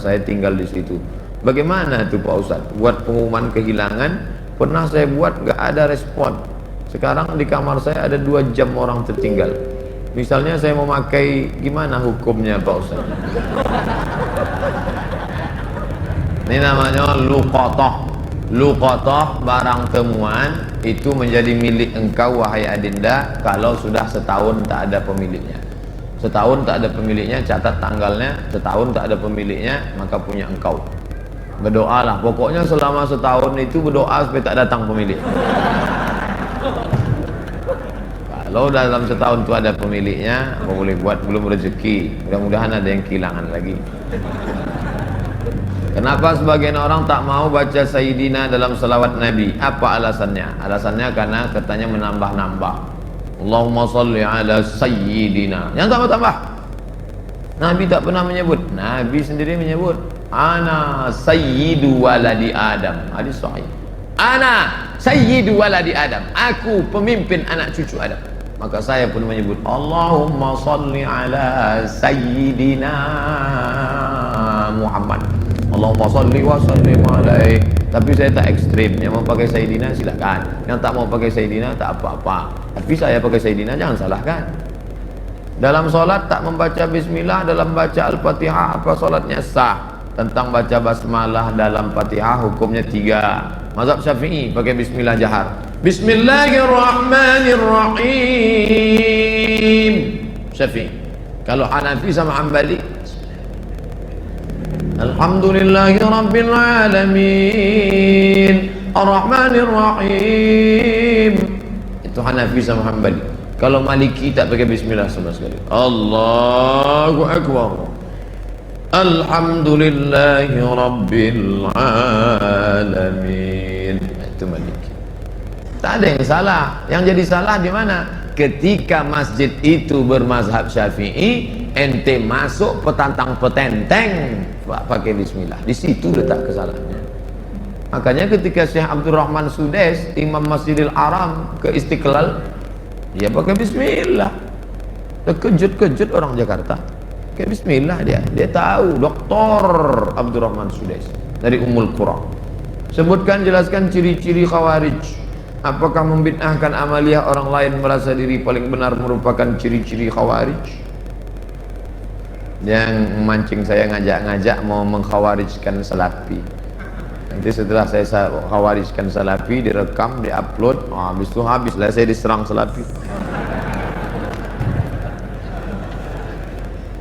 saya tinggal di situ. Bagaimana tuh Pak Ustadz? Buat pengumuman kehilangan, pernah saya buat nggak ada respon. Sekarang di kamar saya ada 2 jam orang tertinggal. Misalnya saya mau pakai, gimana hukumnya Pak Ustadz? Ini namanya luqatah. Luqatah, barang temuan itu menjadi milik engkau wahai adinda kalau sudah setahun tak ada pemiliknya. Setahun tak ada pemiliknya, catat tanggalnya. Setahun tak ada pemiliknya, maka punya engkau. Berdoalah, pokoknya selama setahun itu berdoa supaya tak datang pemilik. Kalau dalam setahun itu ada pemiliknya, apa boleh buat, belum rezeki. Mudah-mudahan ada yang kehilangan lagi. Kenapa sebagian orang tak mau baca Sayyidina dalam salawat Nabi? Apa alasannya? Alasannya karena katanya menambah-nambah. Allahumma salli ala Sayyidina. Yang tambah-tambah. Nabi tak pernah menyebut. Nabi sendiri menyebut. Ana Sayyidu waladi Adam. Hadis sahih. Ana Sayyidu waladi Adam. Aku pemimpin anak cucu Adam. Maka saya pun menyebut Allahumma salli ala Sayyidina Muhammad. Allahumma salli wa sallim alaih. Tapi saya tak ekstrim. Yang mau pakai Sayyidina silakan. Yang tak mau pakai Sayyidina tak apa-apa. Tapi saya pakai Sayyidina jangan salahkan. Dalam solat tak membaca bismillah dalam baca Al-Fatihah, apa solatnya sah? Tentang baca basmalah dalam Fatihah hukumnya 3. Mazhab Syafi'i pakai bismillah jahar. Bismillahirrahmanirrahim. Syafi'i. Kalau Hanafi sama Hambali, Alhamdulillahi Rabbil Alamin Ar-Rahmanir-Rahim. Itu Hanafi sama Hambali. Kalau Maliki tak pakai bismillah sama sekali. Allahu Akbar. Alhamdulillahi Rabbil Alamin. Itu Maliki. Tak ada yang salah. Yang jadi salah di mana? Ketika masjid itu bermazhab Syafi'i, ente masuk petantang petenteng pakai bismillah. Di situ letak kesalahannya. Makanya ketika Syekh Abdurrahman Sudes, Imam Masjidil Haram ke Istiqlal, dia pakai bismillah. Terkejut-kejut orang Jakarta. Pakai bismillah dia. Dia tahu Dr. Abdurrahman Sudes dari Ummul Qura. Sebutkan, jelaskan ciri-ciri Khawarij. Apakah membid'ahkan amaliyah orang lain merasa diri paling benar merupakan ciri-ciri Khawarij? Yang memancing saya ngajak-ngajak mau mengkhawarijkan Salafi. Nanti setelah saya khawarijkan Salafi, direkam, diupload, habis itu habislah saya diserang Salafi.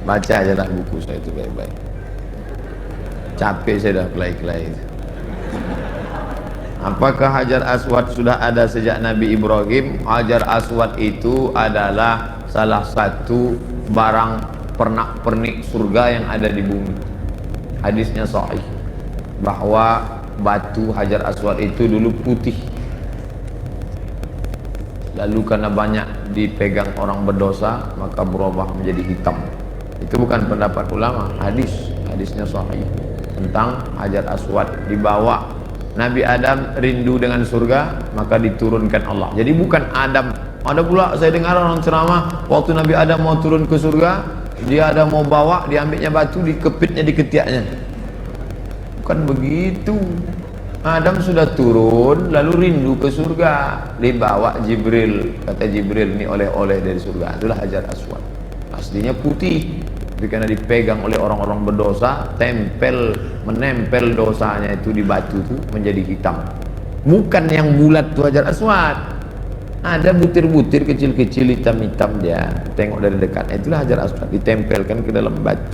Baca aja lah buku saya itu baik-baik. Capek saya dah kelai-kelai itu. Apakah Hajar Aswad sudah ada sejak Nabi Ibrahim? Hajar Aswad itu adalah salah satu barang pernak-pernik surga yang ada di bumi. Hadisnya sahih bahwa batu Hajar Aswad itu dulu putih, lalu karena banyak dipegang orang berdosa maka berubah menjadi hitam. Itu bukan pendapat ulama, hadisnya sahih tentang Hajar Aswad. Dibawa Nabi Adam rindu dengan surga, maka diturunkan Allah. Jadi bukan Adam. Ada pula saya dengar orang ceramah, waktu Nabi Adam mau turun ke surga, dia ada mau bawa, diambilnya batu, dikepitnya di ketiaknya. Bukan begitu. Adam sudah turun, lalu rindu ke surga, dibawa Jibril. Kata Jibril, ini oleh-oleh dari surga. Itulah Hajar Aswad. Aslinya putih, tapi karena dipegang oleh orang-orang berdosa, menempel dosanya itu di batu itu menjadi hitam. Bukan yang bulat itu Hajar Aswad. Ada butir-butir kecil-kecil hitam-hitam dia. Tengok dari dekat. Itulah Hajar Aswad, ditempelkan ke dalam batu.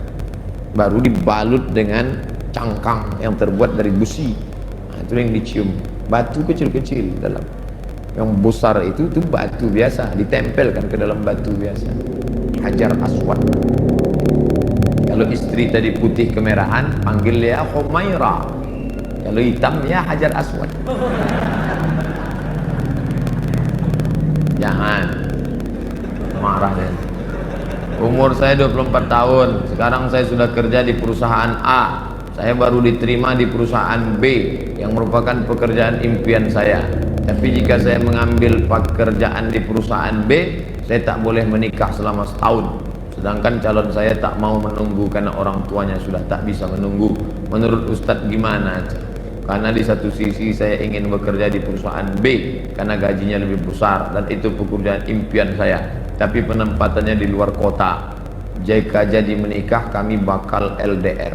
Baru dibalut dengan cangkang yang terbuat dari besi. Nah, itu yang dicium. Batu kecil-kecil dalam. Yang besar itu batu biasa, ditempelkan ke dalam batu biasa. Hajar Aswad. Kalau istri tadi putih kemerahan, panggil dia Humaira. Kalau hitam ya Hajar Aswad. Jangan marah deh. Umur saya 24 tahun. Sekarang saya sudah kerja di perusahaan A. Saya baru diterima di perusahaan B yang merupakan pekerjaan impian saya. Tapi jika saya mengambil pekerjaan di perusahaan B, saya tak boleh menikah selama setahun. Sedangkan calon saya tak mau menunggu karena orang tuanya sudah tak bisa menunggu. Menurut Ustadz gimana? Karena di satu sisi saya ingin bekerja di perusahaan B karena gajinya lebih besar dan itu pekerjaan impian saya, tapi penempatannya di luar kota. Jika jadi menikah kami bakal LDR.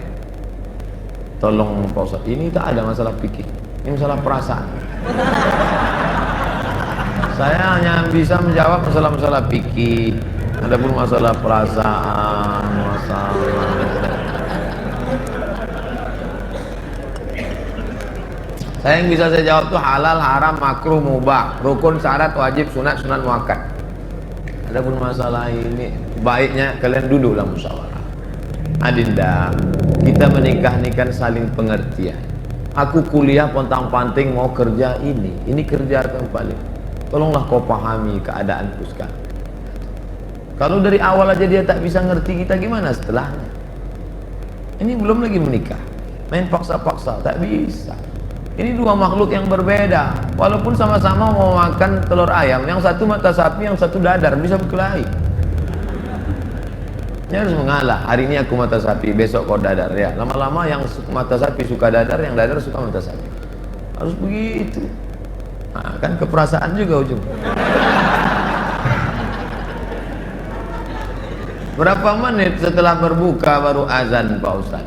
Tolong Pak Ustadz, ini tak ada masalah fikih, ini masalah perasaan. Saya hanya bisa menjawab masalah-masalah fikih. Adapun masalah perasaan, saya yang bisa saya jawab tuh halal, haram, makruh, mubah, rukun, syarat, wajib, sunat, sunat muakkad. Adapun masalah ini, baiknya kalian duduklah musyawarah. Adinda, kita menikah ini kan saling pengertian. Aku kuliah pontang-panting mau kerja ini kerja kembali. Tolonglah kau pahami keadaanku sekarang. Kalau dari awal aja dia tak bisa ngerti kita, gimana setelahnya? Ini belum lagi menikah, main paksa-paksa, tak bisa. Ini dua makhluk yang berbeda, walaupun sama-sama mau makan telur ayam, yang satu mata sapi, yang satu dadar, bisa berkelahi. Dia harus mengalah. Hari ini aku mata sapi, besok kau dadar, ya. Lama-lama yang mata sapi suka dadar, yang dadar suka mata sapi. Harus begitu. Nah, kan keperasaan juga ujung. Berapa menit setelah berbuka baru azan Pak Ustaz?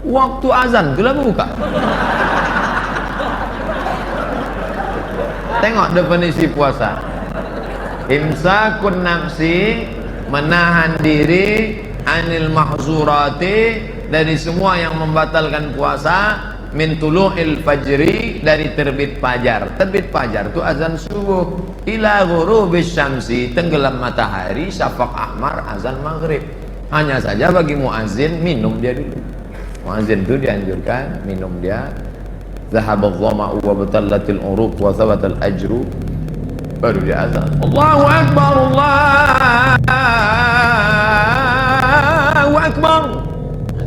Waktu azan sudah buka. Tengok definisi puasa. Imsakun nafsi, menahan diri, anil mahzurati, dari semua yang membatalkan puasa, min tulu'il fajri, dari terbit fajar. Terbit fajar itu azan subuh, ila ghurubis syamsi, tenggelam matahari, syafaq ahmar, azan maghrib. Hanya saja bagi muazin minum dia dulu. Muazin itu dianjurkan minum dia. Zahabadh dhama'u wa batallatil uruq wa thabatal ajru, baru dia azan. Allahu akbar, Allahu akbar.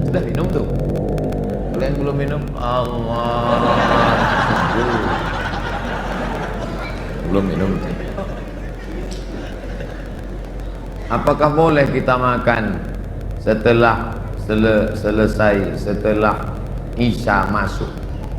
Sudah minum tuh. Kalian belum minum? Allah. Belum minum. Apakah boleh kita makan setelah selesai, setelah Isya masuk?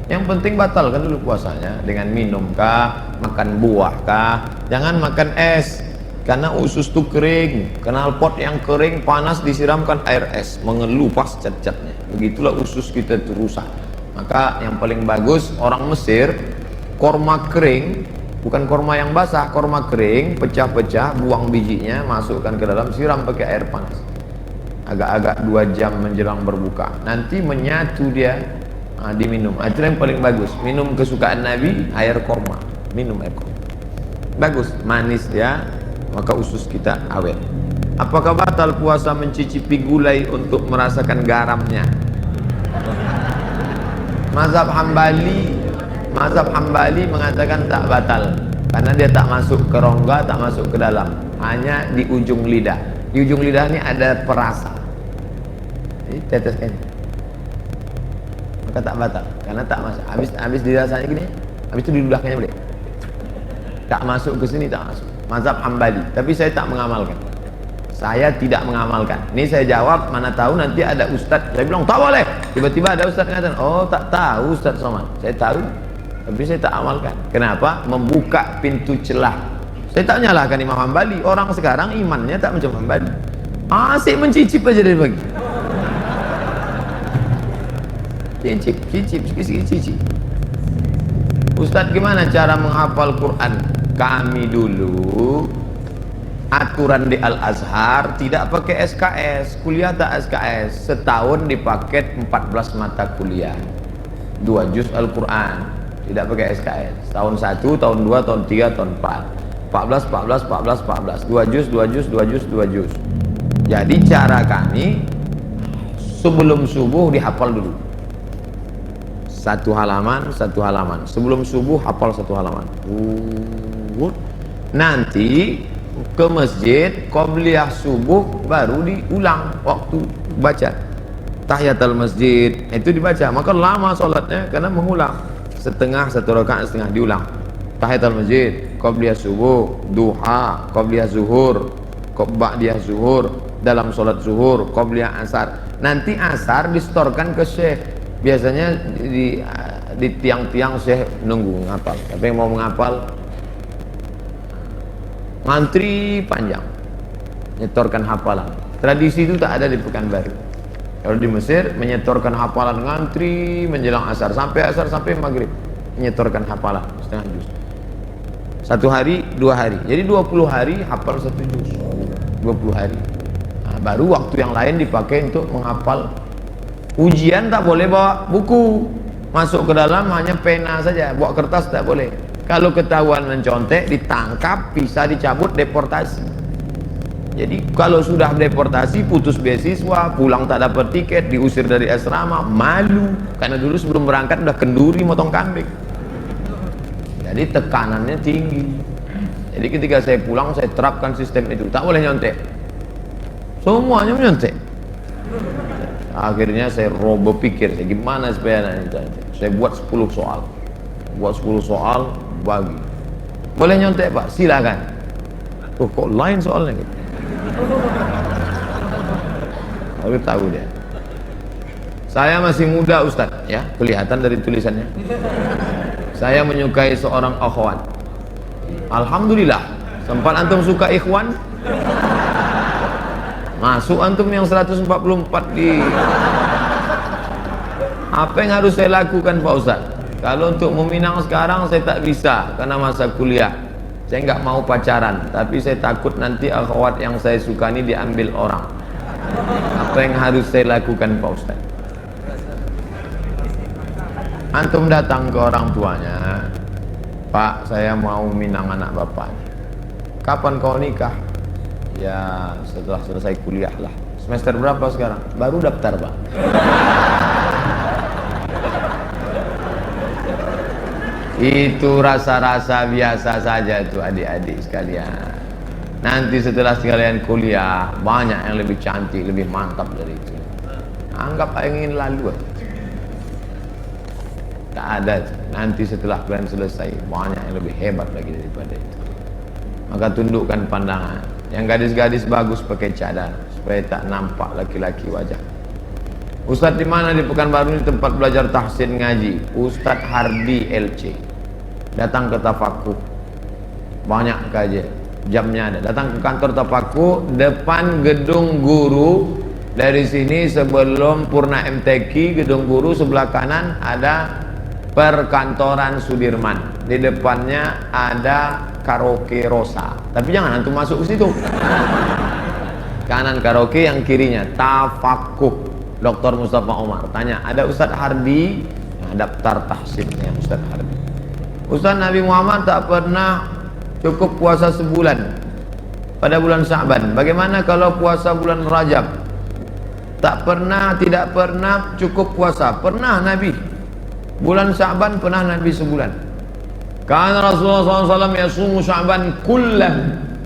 Yang penting batalkan dulu puasanya dengan minum kah, makan buah kah. Jangan makan es, karena usus itu kering. Knalpot yang kering panas disiramkan air es, mengelupas cat-catnya. Begitulah usus kita itu rusak. Maka yang paling bagus, orang Mesir korma kering, bukan korma yang basah, korma kering, pecah-pecah, buang bijinya, masukkan ke dalam, siram pakai air panas. Agak-agak 2 jam menjelang berbuka, nanti menyatu dia, diminum. Itu yang paling bagus. Minum kesukaan Nabi, air korma. Minum air korma, bagus, manis ya, maka usus kita awet. Apakah batal puasa mencicipi gulai untuk merasakan garamnya? Mazhab Hambali mengatakan tak batal, karena dia tak masuk ke rongga, tak masuk ke dalam, hanya di ujung lidah. Di ujung lidah ini ada perasa, ini teteskan, maka tak batal, karena tak masuk. Habis dirasanya gini, habis itu diludahkannya boleh. Tak masuk ke sini, tak masuk. Mazhab Hambali, tapi saya tak mengamalkan. Saya tidak mengamalkan. Ini saya jawab, mana tahu nanti ada ustadz. Saya bilang tak boleh. Tiba-tiba ada ustadz yang kata, oh tak tahu Ustadz Somad. Saya tahu, tapi saya tak amalkan. Kenapa? Membuka pintu celah. Saya tak nyalahkan Imam Hambali. Orang sekarang imannya tak macam Hambali. Asik mencicip aja dari pagi. Cicip. Ustadz, gimana cara menghafal Quran? Kami dulu aturan di Al-Azhar tidak pakai SKS, kuliah tak SKS, setahun dipaket 14 mata kuliah, 2 juz Al-Quran, tidak pakai SKS, tahun 1, tahun 2, tahun 3, tahun 4, 14, 2 juz. Jadi cara kami, sebelum subuh dihafal dulu, satu halaman, sebelum subuh hafal 1 halaman. Nanti ke masjid, qobliyah subuh baru diulang waktu baca tahiyatul masjid, itu dibaca. Maka lama sholatnya karena mengulang, satu rakaat setengah diulang. Tahiyatul masjid, qobliyah subuh, duha, qobliyah zuhur, ba'diyah zuhur, dalam sholat zuhur, qobliyah asar. Nanti asar distorkan ke syekh. Biasanya di tiang-tiang syekh nunggu ngapal. Tapi yang mau menghafal ngantri panjang, nyetorkan hafalan. Tradisi itu tak ada di Pekanbaru. Kalau di Mesir menyetorkan hafalan ngantri menjelang asar sampai maghrib, menyetorkan hafalan setengah juz. 1 hari 2 hari, jadi 20 hari hafal 1 juz. 20 hari. Nah, baru waktu yang lain dipakai untuk menghafal. Ujian tak boleh bawa buku, masuk ke dalam hanya pena saja, bawa kertas tak boleh. Kalau ketahuan mencontek, ditangkap, bisa dicabut, deportasi. Jadi kalau sudah deportasi, putus beasiswa, pulang tak dapat tiket, diusir dari asrama, malu. Karena dulu sebelum berangkat udah kenduri motong kambing. Jadi tekanannya tinggi. Jadi ketika saya pulang, saya terapkan sistem itu, tak boleh nyontek. Semuanya menyontek. Akhirnya saya berpikir, gimana supaya nanti. Saya buat 10 soal. Buat 10 soal, bagi. Boleh nyontek Pak? Silakan. Oh, kok lain soalnya gitu. Baru tahu dia. Saya masih muda Ustaz, ya, kelihatan dari tulisannya. Saya menyukai seorang akhwat. Alhamdulillah. Sempat antum suka ikhwan? Masuk antum yang 144 di. Apa yang harus saya lakukan Pak Ustaz? Kalau untuk meminang sekarang saya tak bisa karena masa kuliah. Saya nggak mau pacaran, tapi saya takut nanti akhwat yang saya suka ini diambil orang. Apa yang harus saya lakukan Pak Ustaz? Antum datang ke orang tuanya, Pak, saya mau minang anak bapak. Kapan kau nikah? Ya setelah selesai kuliah lah. Semester berapa sekarang? Baru daftar Pak. Itu rasa-rasa biasa saja itu adik-adik sekalian. Nanti setelah sekalian kuliah, banyak yang lebih cantik, lebih mantap dari itu. Anggap ingin lalu. Tak ada. Nanti setelah kalian selesai, banyak yang lebih hebat lagi daripada itu. Maka tundukkan pandangan. Yang gadis-gadis bagus pakai cadar supaya tak nampak laki-laki wajah. Ustadz di mana di Pekanbaru ini tempat belajar tahsin ngaji? Ustadz Hardi LC. Datang ke Tafakuh. Banyak kajian. Jamnya ada. Datang ke kantor Tafakuh depan gedung guru. Dari sini sebelum Purna MTQ, gedung guru sebelah kanan ada perkantoran Sudirman. Di depannya ada karaoke Rosa. Tapi jangan antum masuk ke situ. Kanan karaoke, yang kirinya Tafakuh. Dr. Mustafa Omar. Tanya, ada Ustadz Hardi? Nah, daftar tahsinnya Ustadz Hardi. Ustadz, Nabi Muhammad tak pernah cukup puasa sebulan pada bulan Sya'ban. Bagaimana kalau puasa bulan Rajab? Tak pernah, tidak pernah cukup puasa. Pernah Nabi. Bulan Sya'ban pernah Nabi sebulan. Karena Rasulullah SAW yasumu Sya'ban kullahu.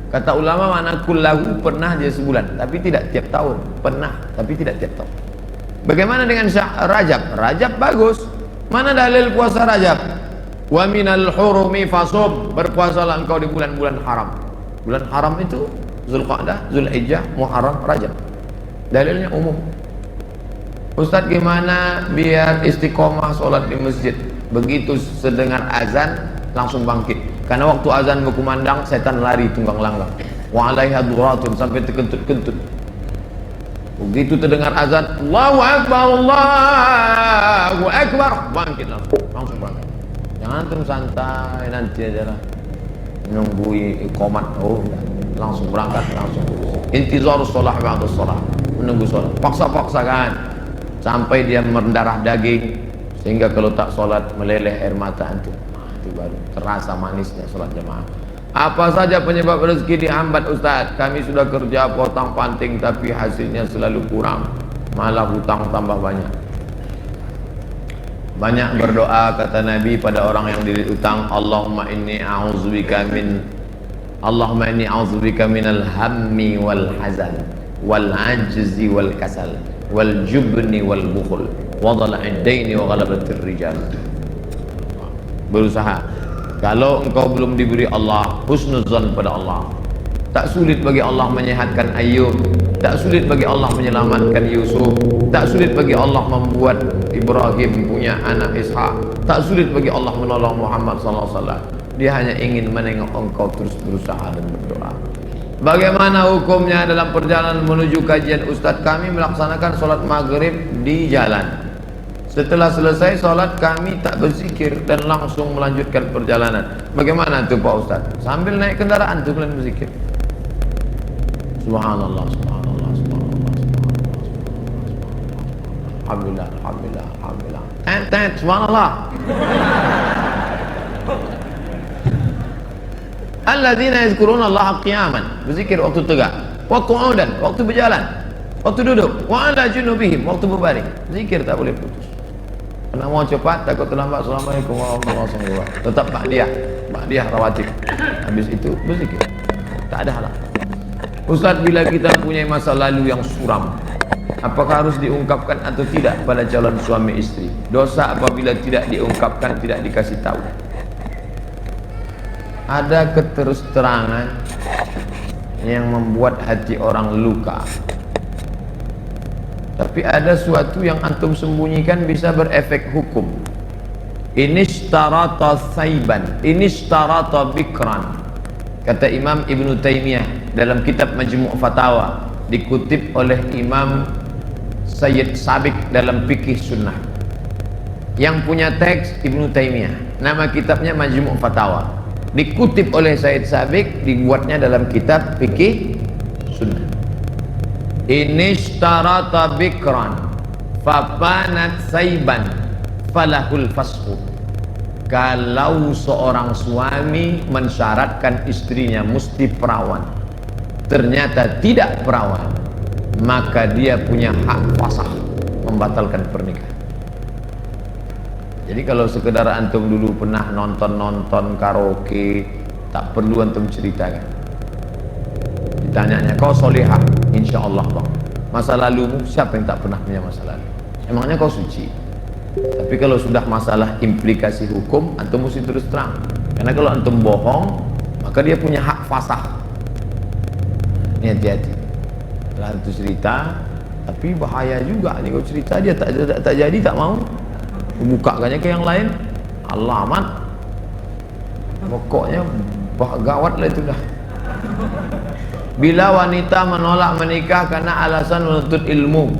Kata ulama mana kullahu, pernah dia sebulan. Tapi tidak tiap tahun. Pernah, tapi tidak tiap tahun. Bagaimana dengan Rajab? Rajab bagus. Mana dalil puasa Rajab? Wa minal hurumi fasum. Berpuasalah engkau di bulan-bulan haram. Bulan haram itu Zulqa'dah, Zulhijjah, Muharram, Rajab. Dalilnya umum. Ustadz, gimana biar istiqomah sholat di masjid? Begitu sedengar azan langsung bangkit. Karena waktu azan berkumandang, setan lari tunggang langgang. Wa alaiha duratun, sampai terkentut-kentut. Begitu terdengar azan, Allahu Akbar, Allahu Akbar, bangkit langsung berangkat. Jangan antum santai, nanti aja lah menunggu iqamat. Oh, langsung berangkat, langsung intizar sholat ba'da sholat, menunggu sholat. Paksa-paksakan sampai dia mendarah daging, sehingga kalau tak sholat meleleh air mata antum. Itu baru terasa manisnya sholat jamaah. Apa saja penyebab rezeki dihambat Ustaz? Kami sudah kerja potong panting tapi hasilnya selalu kurang, malah hutang tambah banyak. Banyak berdoa kata Nabi pada orang yang dililit utang, Allahumma inni a'udzubika minal hammi wal hazan wal ajzi wal kasal wal jubni wal bukhul wa dhala'id daini wa ghalabatir rijal. Berusaha. Kalau engkau belum diberi Allah, husnuzan pada Allah, Tak sulit bagi Allah menyehatkan Ayub, tak sulit bagi Allah menyelamatkan Yusuf, tak sulit bagi Allah membuat Ibrahim punya anak Ishak, tak sulit bagi Allah menolong Muhammad sallallahu alaihi wasallam. Dia hanya ingin menengok engkau terus berusaha dan berdoa. Bagaimana hukumnya dalam perjalanan menuju kajian Ustadz? Kami melaksanakan sholat maghrib di jalan. Setelah selesai sholat kami tak berzikir dan langsung melanjutkan perjalanan. Bagaimana itu Pak Ustadz? Sambil naik kendaraan itu kalian berzikir. Subhanallah, subhanallah, subhanallah, subhanallah, subhanallah. Alhamdulillah, alhamdulillah, alhamdulillah. Subhanallah. Alladzina yazkuruna Allah qiyaman, berzikir waktu tegak, wa qu'udan, waktu berjalan, waktu duduk, wa ala junubihim, waktu berbaring. Zikir tak boleh putus. Kena mau cepat takut terlambat. Assalamualaikum warahmatullahi wabarakatuh. Tetap ba'diyah rawatib. Habis itu berzikir. Tak ada halang. Ustaz, bila kita punya masa lalu yang suram, apakah harus diungkapkan atau tidak pada calon suami istri? Dosa apabila tidak diungkapkan, tidak dikasih tahu. Ada keterus-terangan yang membuat hati orang luka. Tapi ada suatu yang antum sembunyikan bisa berefek hukum. Inishtarata saiban, inishtarata bikran. Kata Imam Ibn Taymiyah dalam kitab Majmu' Fatawa, dikutip oleh Imam Sayyid Sabiq dalam Fikih Sunnah. Yang punya teks Ibn Taymiyah, nama kitabnya Majmu' Fatawa, dikutip oleh Sayyid Sabiq, dibuatnya dalam kitab Fikih Sunnah. Inishtarata bikran fapanat saiban falahul fashu. Kalau seorang suami mensyaratkan istrinya mesti perawan, ternyata tidak perawan, maka dia punya hak fasah membatalkan pernikahan. Jadi kalau sekedar antum dulu pernah nonton karaoke, tak perlu antum ceritakan. Ditanyanya, kau solihah? Insya Allah bang. Masa lalumu, siapa yang tak pernah punya masa lalu? Emangnya kau suci? Tapi kalau sudah masalah implikasi hukum, antum mesti terus terang. Karena kalau antum bohong, maka dia punya hak fasah. Ini hati-hati. Kalau antum cerita, tapi bahaya juga nih kau cerita, dia tak jadi, tak mau. Bukakannya ke yang lain, alamat. Pokoknya gawat lah itu dah. Bila wanita menolak menikah karena alasan menuntut ilmu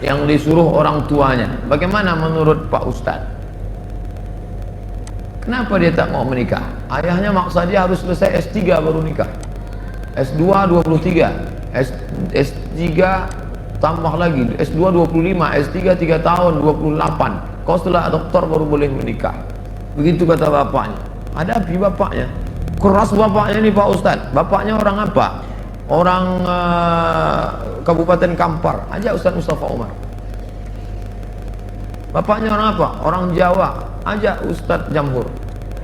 yang disuruh orang tuanya, bagaimana menurut Pak Ustadz? Kenapa dia tak mau menikah? Ayahnya maksa dia harus selesai S3 baru nikah, S2 23, S3 tambah lagi, S2 25, S3 3 tahun 28. Kau setelah doktor baru boleh menikah. Begitu kata bapaknya. Hadapi bapaknya. Keras bapaknya nih Pak Ustadz. Bapaknya orang apa? Orang Kabupaten Kampar. Ajak Ustadz Mustafa Umar. Bapaknya orang apa? Orang Jawa. Ajak Ustadz Jamhur.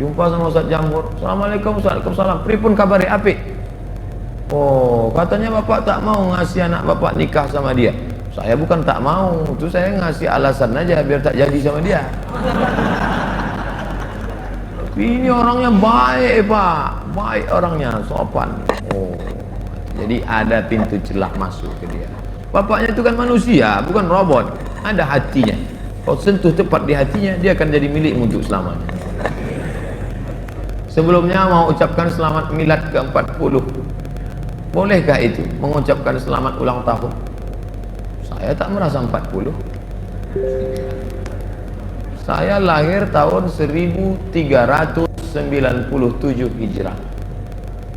Jumpa sama Ustadz Jamhur. Assalamualaikum, Waalaikumsalam. Pripun kabari apik? Oh, katanya bapak tak mau ngasih anak bapak nikah sama dia. Saya bukan tak mau, itu saya ngasih alasan aja biar tak jadi sama dia. Tapi ini orangnya baik Pak, baik orangnya, sopan. Oh, jadi ada pintu celah masuk ke dia. Bapaknya itu kan manusia, bukan robot. Ada hatinya. Kau sentuh tepat di hatinya, dia akan jadi milikmu untuk selamanya. Sebelumnya mau ucapkan selamat milad ke-40. Bolehkah itu mengucapkan selamat ulang tahun? Saya tak merasa 40. Saya lahir tahun 1397 Hijrah.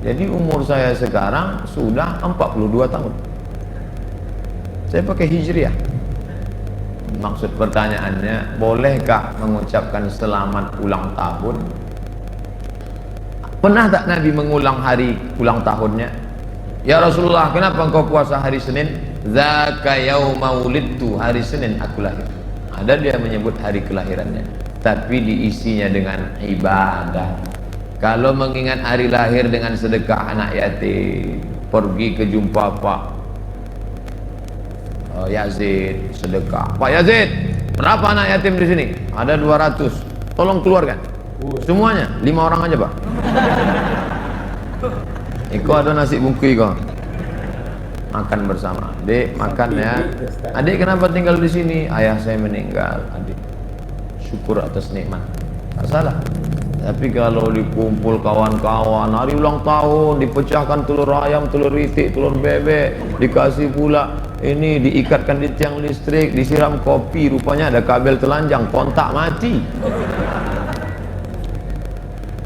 Jadi umur saya sekarang sudah 42 tahun. Saya pakai Hijriah. Maksud pertanyaannya, bolehkah mengucapkan selamat ulang tahun? Pernah tak Nabi mengulang hari ulang tahunnya? Ya Rasulullah, kenapa engkau puasa hari Senin? Zaka yauma wulidtu, hari Senin aku lahir. Ada dia menyebut hari kelahirannya, tapi diisinya dengan ibadah. Kalau mengingat hari lahir dengan sedekah anak yatim, pergi ke jumpa Pak Yazid, sedekah. Pak Yazid, berapa anak yatim di sini? Ada 200. Tolong keluarkan. Semuanya, 5 orang aja Pak. Iko ada nasi bungkus kok. Makan bersama. Adik, makan ya. Adik kenapa tinggal di sini? Ayah saya meninggal. Adik, syukur atas nikmat. Tak salah. Tapi kalau dikumpul kawan-kawan, hari ulang tahun, dipecahkan telur ayam, telur itik, telur bebek, dikasih pula ini, diikatkan di tiang listrik, disiram kopi, rupanya ada kabel telanjang, kontak mati.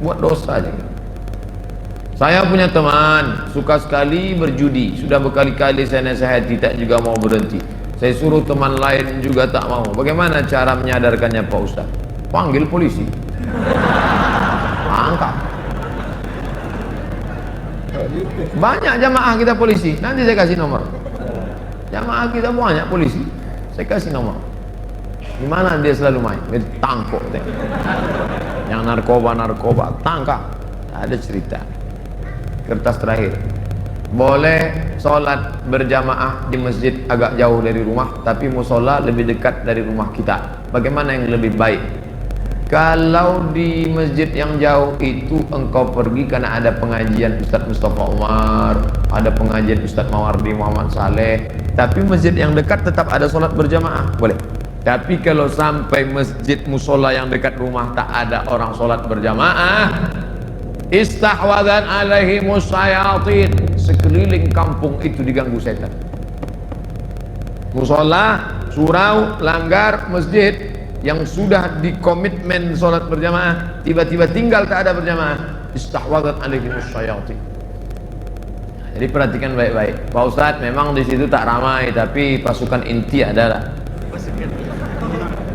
Buat dosa aja. Saya punya teman suka sekali berjudi, sudah berkali-kali saya nasihati, tak juga mau berhenti. Saya suruh teman lain juga tak mau. Bagaimana cara menyadarkannya Pak Ustaz? Panggil polisi, angkat. Banyak jamaah kita polisi, nanti saya kasih nomor. Jamaah kita banyak polisi, saya kasih nomor. Di mana dia selalu main? Dia tangkap. Yang narkoba tangkap. Ada cerita. Kertas terakhir. Boleh sholat berjamaah di masjid agak jauh dari rumah, tapi musola lebih dekat dari rumah kita. Bagaimana yang lebih baik? Kalau di masjid yang jauh itu engkau pergi karena ada pengajian Ustaz Mustafa Umar, ada pengajian Ustaz Mawardi Muhammad Saleh, tapi masjid yang dekat tetap ada sholat berjamaah, boleh. Tapi kalau sampai masjid musola yang dekat rumah tak ada orang sholat berjamaah, istahwadan alaihimus syayatin, sekeliling kampung itu diganggu setan. Musola, surau, langgar, masjid yang sudah dikomitmen sholat berjamaah, tiba-tiba tinggal tak ada berjamaah, istahwadan alaihimus syayatin. Jadi perhatikan baik-baik. Pak Ustadz, memang di situ tak ramai, tapi pasukan inti adalah.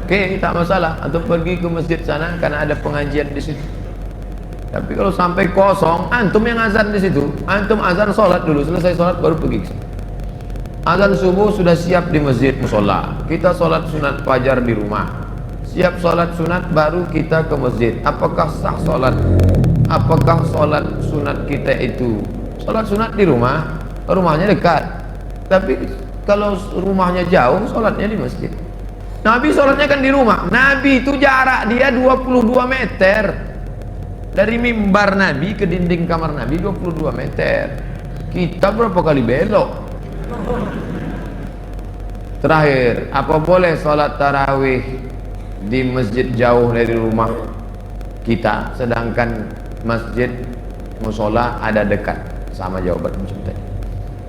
Oke, tak masalah. Atau pergi ke masjid sana karena ada pengajian di situ. Tapi kalau sampai kosong, antum yang azan di situ, antum azan sholat dulu, selesai sholat baru pergi ke situ. Azan subuh sudah siap di masjid musola. Kita sholat sunat fajar di rumah. Siap sholat sunat baru kita ke masjid. Apakah sah sholat? Apakah sholat sunat kita itu sholat sunat di rumah? Rumahnya dekat. Tapi kalau rumahnya jauh, sholatnya di masjid. Nabi sholatnya kan di rumah. Nabi itu jarak dia 22 meter. Dari mimbar Nabi ke dinding kamar Nabi 22 meter. Kita berapa kali belok? Terakhir, apa boleh sholat tarawih di masjid jauh dari rumah kita, sedangkan masjid musola ada dekat? Sama jawaban macam tadi.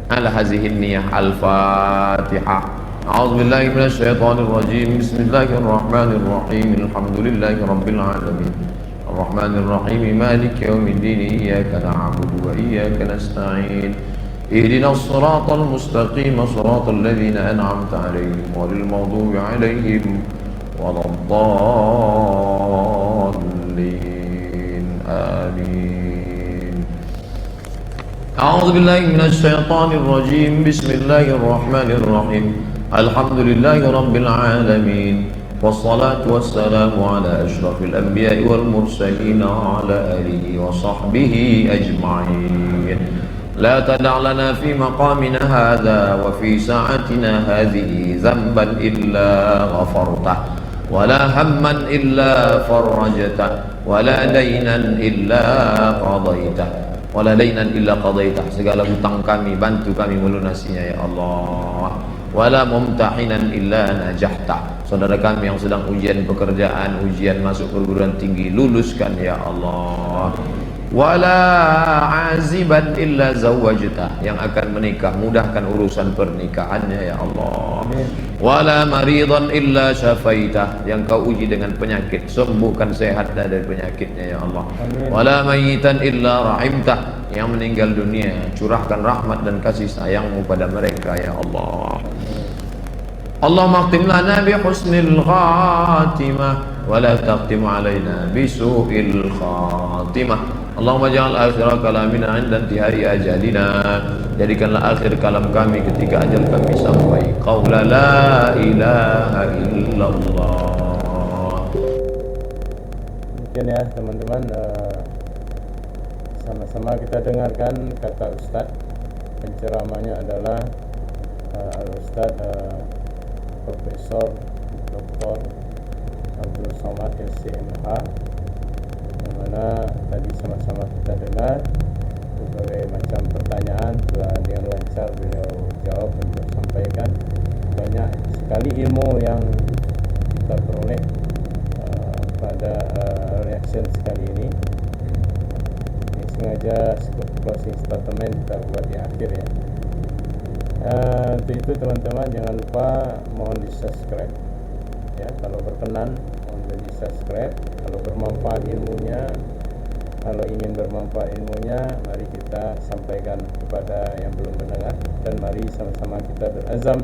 Ala hazihin niyah. Al-Fatihah. A'udzubillahi minasyaitonirrajim. Bismillahirrahmanirrahim. Alhamdulillahi rabbil alamin. Ar-Rahmanir-Rahim. Maliki yaumiddin. Iyyaka na'budu wa iyyaka nasta'in. Ihdinas siratal mustaqim. Siratal ladzina an'amta 'alaihim ghairil maghdubi 'alaihim waladdallin. Amin. A'udzubillahi minasyaitonirrajim. Bismillahirrahmanirrahim. Alhamdulillahi rabbil alamin. Wassalatu wassalamu ala ashrafil anbiya'i wal mursalin wa ala alihi wa sahbihi ajma'in. La tada' lana fi maqamina hadha wa fi sa'atina hadhihi dhanban illa ghafartah, wa la hamman illa farajtah, wa la daynan illa qadaitah, wa la daynan illa qadaitah. Segala hutang kami bantu kami melunasinya ya Allah. Wala mumtahinan illa najahta. Saudara kami yang sedang ujian pekerjaan, ujian masuk perguruan tinggi, luluskan ya Allah. Wala aziban illa zawajta, yang akan menikah mudahkan urusan pernikahannya ya Allah. Wala maridan illa syafaita, yang kau uji dengan penyakit sembuhkan, sehat dari penyakitnya ya Allah. Wala mayitan illa rahimta, yang meninggal dunia curahkan rahmat dan kasih sayangmu pada mereka ya Allah. Allahumma khtim lana bi husnil khatimah wa la taqtim alaina bi su'il khatimah. Allahumma ja'al akhir kalamina 'inda intihai ajalina, jadikanlah akhir kalam kami ketika ajal kami sampai, qaula la ilaha illallah. Mungkin ya teman-teman, sama-sama kita dengarkan kata Ustaz. Penceramanya adalah Al-Ustaz Profesor Dr. Abdul Somad SCMH, yang mana tadi sama-sama kita dengar berbagai macam pertanyaan telah dengan lancar beliau jawab dan beliau sampaikan. Banyak sekali ilmu yang kita peroleh pada reaction sekali ini. Sengaja closing statement kita buat di akhir ya. Untuk itu teman-teman jangan lupa mohon di subscribe ya, kalau berkenan mohon di subscribe. Kalau bermanfaat ilmunya, kalau ingin bermanfaat ilmunya, mari kita sampaikan kepada yang belum mendengar, dan mari sama-sama kita berazam